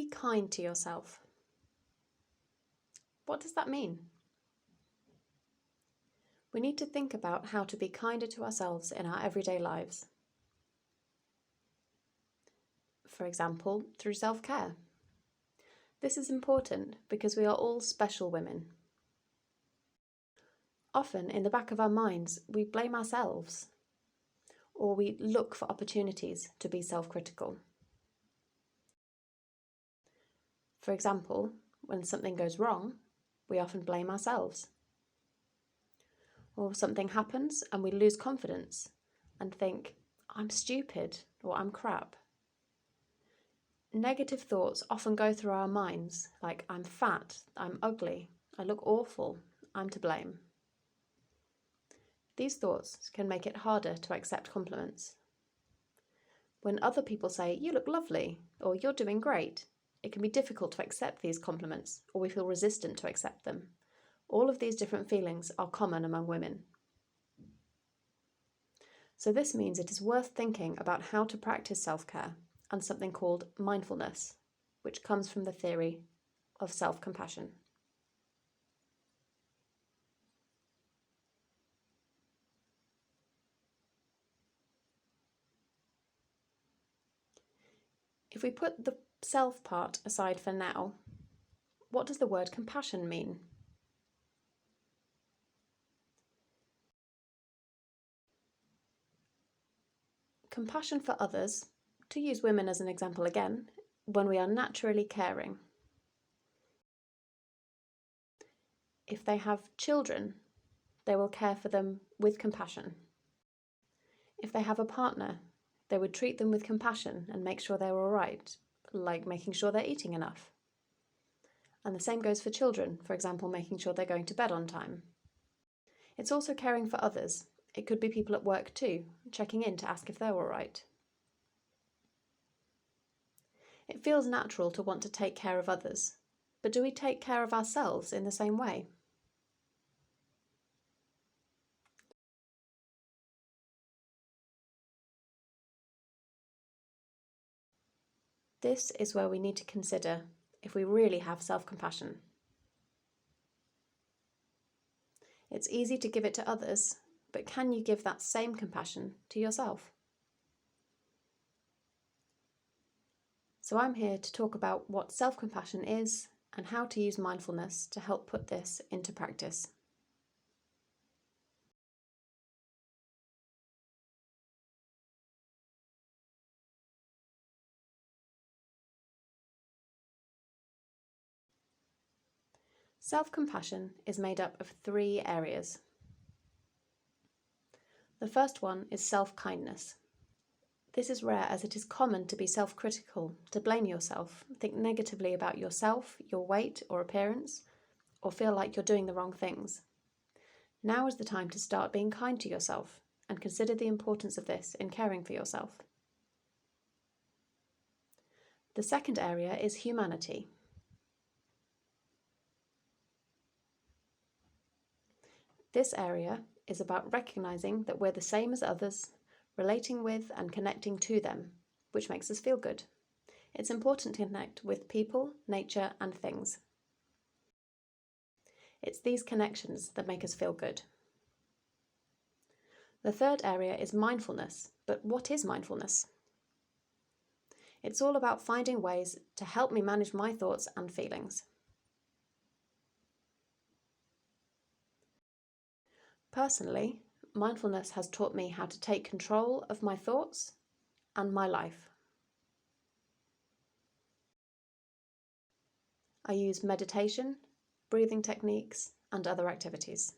Be kind to yourself. What does that mean? We need to think about how to be kinder to ourselves in our everyday lives. For example, through self-care. This is important because we are all special women. Often, in the back of our minds, we blame ourselves, or we look for opportunities to be self-critical. For example, when something goes wrong, we often blame ourselves. Or something happens and we lose confidence and think, I'm stupid or I'm crap. Negative thoughts often go through our minds like, I'm fat, I'm ugly, I look awful, I'm to blame. These thoughts can make it harder to accept compliments. When other people say, you look lovely, or you're doing great, it can be difficult to accept these compliments, or we feel resistant to accept them. All of these different feelings are common among women. So this means it is worth thinking about how to practice self-care and something called mindfulness, which comes from the theory of self-compassion. If we put the self part aside for now, what does the word compassion mean? Compassion for others, to use women as an example again, when we are naturally caring. If they have children, they will care for them with compassion. If they have a partner, they would treat them with compassion and make sure they're all right, like making sure they're eating enough. And the same goes for children, for example, making sure they're going to bed on time. It's also caring for others. It could be people at work too, checking in to ask if they're all right. It feels natural to want to take care of others, but do we take care of ourselves in the same way? This is where we need to consider if we really have self-compassion. It's easy to give it to others, but can you give that same compassion to yourself? So I'm here to talk about what self-compassion is and how to use mindfulness to help put this into practice. Self-compassion is made up of 3 areas. The first one is self-kindness. This is rare as it is common to be self-critical, to blame yourself, think negatively about yourself, your weight or appearance, or feel like you're doing the wrong things. Now is the time to start being kind to yourself and consider the importance of this in caring for yourself. The second area is humanity. This area is about recognizing that we're the same as others, relating with and connecting to them, which makes us feel good. It's important to connect with people, nature, and things. It's these connections that make us feel good. The third area is mindfulness, but what is mindfulness? It's all about finding ways to help me manage my thoughts and feelings. Personally, mindfulness has taught me how to take control of my thoughts and my life. I use meditation, breathing techniques, and other activities.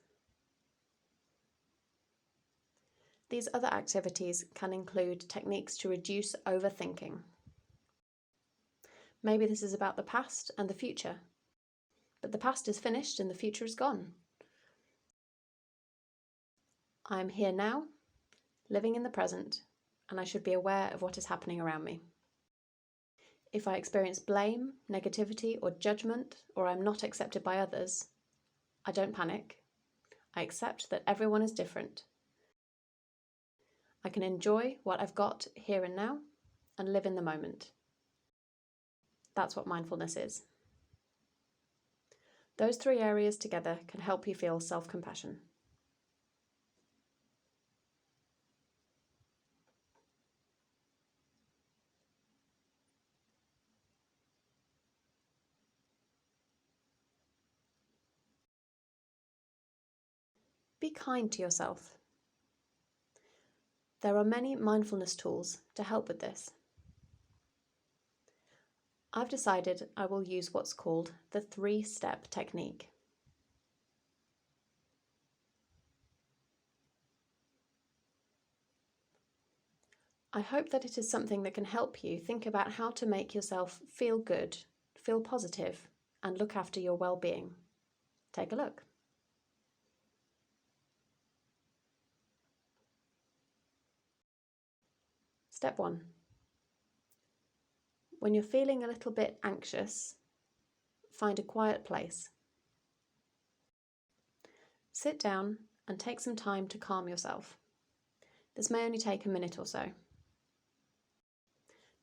These other activities can include techniques to reduce overthinking. Maybe this is about the past and the future, but the past is finished and the future is gone. I am here now, living in the present, and I should be aware of what is happening around me. If I experience blame, negativity, or judgment, or I'm not accepted by others, I don't panic. I accept that everyone is different. I can enjoy what I've got here and now and live in the moment. That's what mindfulness is. Those three areas together can help you feel self-compassion. Be kind to yourself. There are many mindfulness tools to help with this. I've decided I will use what's called the 3-step technique. I hope that it is something that can help you think about how to make yourself feel good, feel positive, and look after your well-being. Take a look. Step 1. When you're feeling a little bit anxious, find a quiet place. Sit down and take some time to calm yourself. This may only take a minute or so.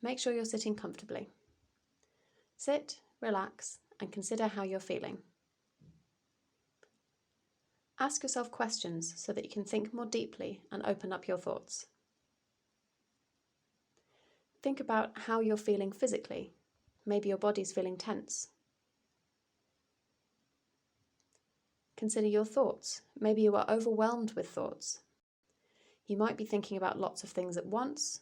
Make sure you're sitting comfortably. Sit, relax, and consider how you're feeling. Ask yourself questions so that you can think more deeply and open up your thoughts. Think about how you're feeling physically. Maybe your body's feeling tense. Consider your thoughts. Maybe you are overwhelmed with thoughts. You might be thinking about lots of things at once,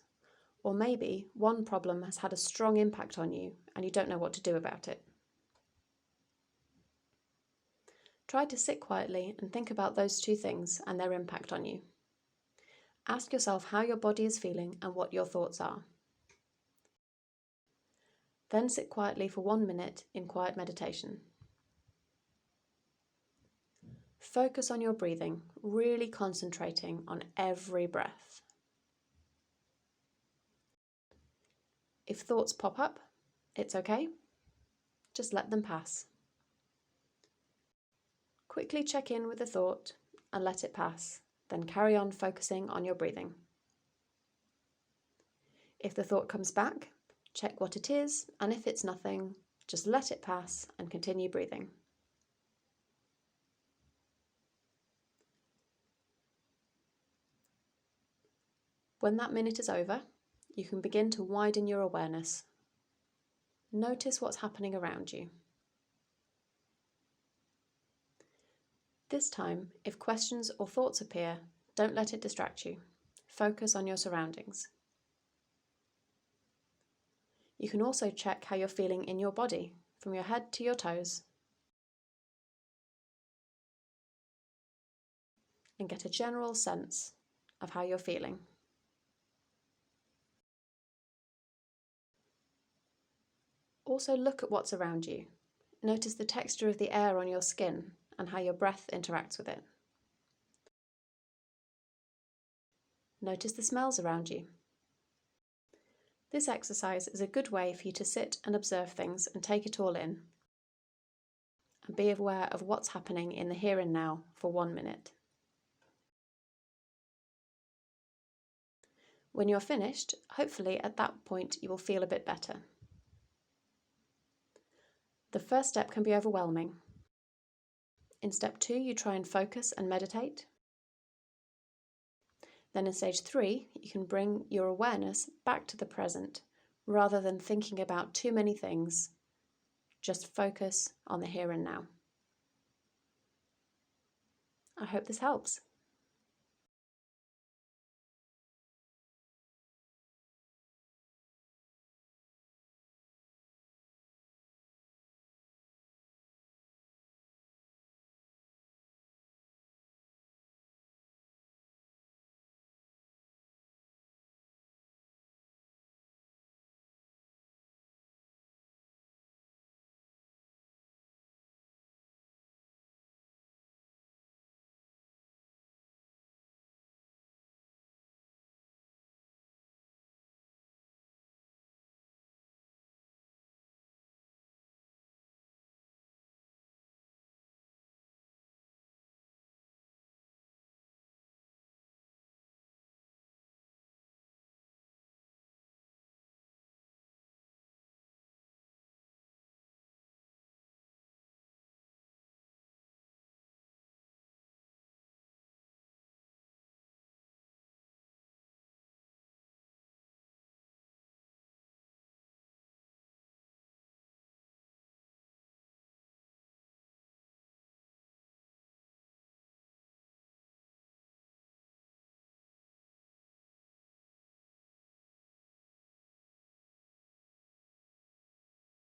or maybe one problem has had a strong impact on you and you don't know what to do about it. Try to sit quietly and think about those two things and their impact on you. Ask yourself how your body is feeling and what your thoughts are. Then sit quietly for 1 minute in quiet meditation. Focus on your breathing, really concentrating on every breath. If thoughts pop up, it's okay. Just let them pass. Quickly check in with the thought and let it pass, then carry on focusing on your breathing. If the thought comes back, check what it is, and if it's nothing, just let it pass and continue breathing. When that minute is over, you can begin to widen your awareness. Notice what's happening around you. This time, if questions or thoughts appear, don't let it distract you. Focus on your surroundings. You can also check how you're feeling in your body, from your head to your toes, and get a general sense of how you're feeling. Also look at what's around you. Notice the texture of the air on your skin and how your breath interacts with it. Notice the smells around you. This exercise is a good way for you to sit and observe things and take it all in, and be aware of what's happening in the here and now for 1 minute. When you're finished, hopefully at that point you will feel a bit better. The first step can be overwhelming. In step 2, you try and focus and meditate. Then in stage 3, you can bring your awareness back to the present, rather than thinking about too many things. Just focus on the here and now. I hope this helps.